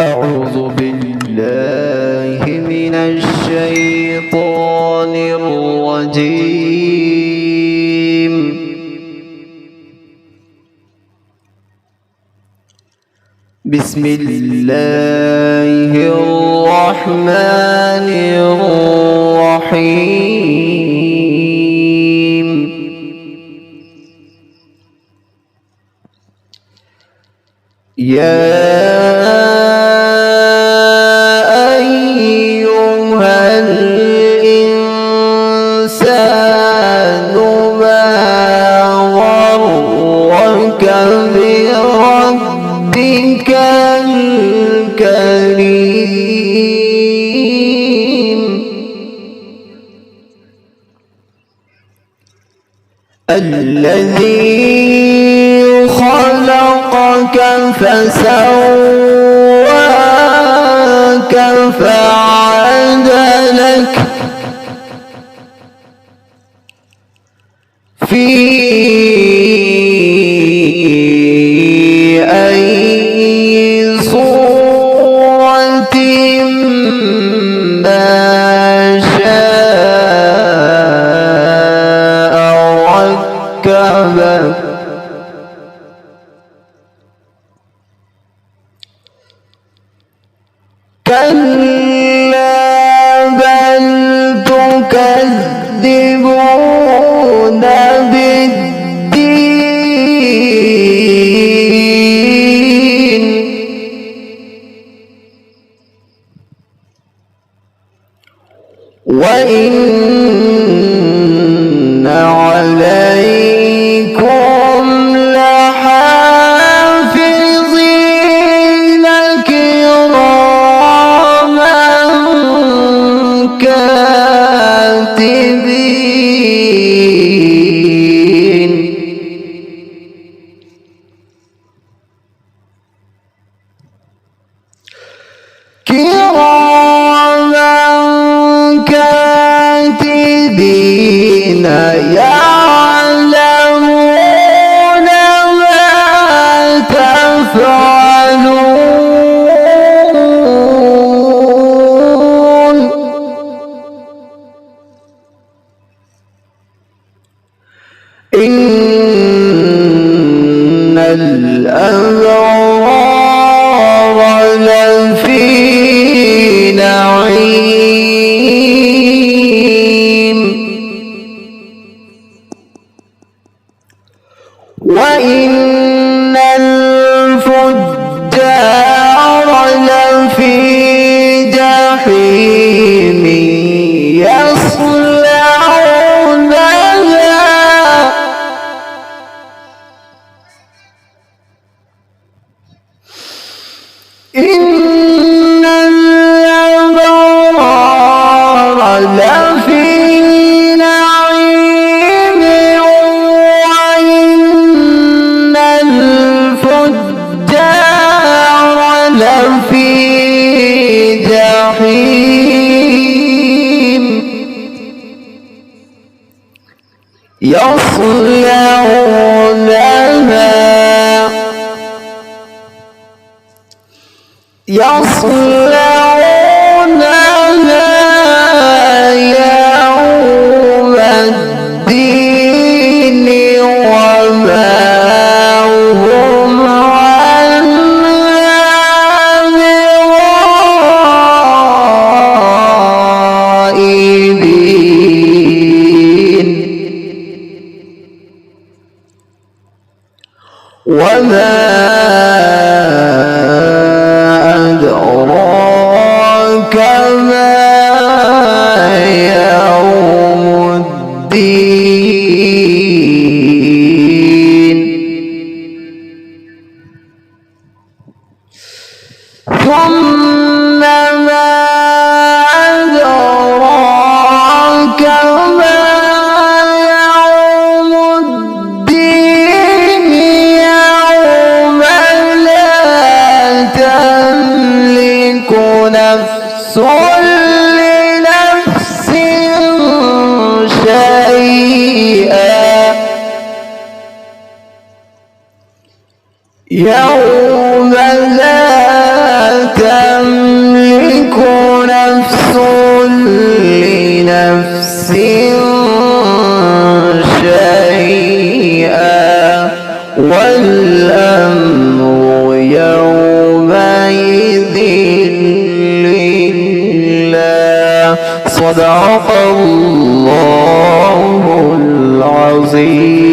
أعوذ بالله من الشيطان الرجيم. بسم الله الرحمن الرحيم. يا أيها الإنسان ما غرك بربك الكريم الذي خلقك فسواك فعدلك في أي صورة ما شاء ركبك كلا بل تكذبون بالدين وإن عليكم لحافظين كراما كاتبين يعلمون ما تفعلون إن الأبرار لفي نعيم وإن الفجار لفي جحيم يصلونها إن الأبرار لفي نعيم وإن الفجار لفي جحيم يصلونها يوم الدين وما هم عنها بغائبين وما أدراك ما يوم الدين ثم ما أدراك ما يوم الدين يوم لا تملك نفس لنفس شيئا يوم لا شيئا والأمر يومئذ لله. صدق الله العظيم.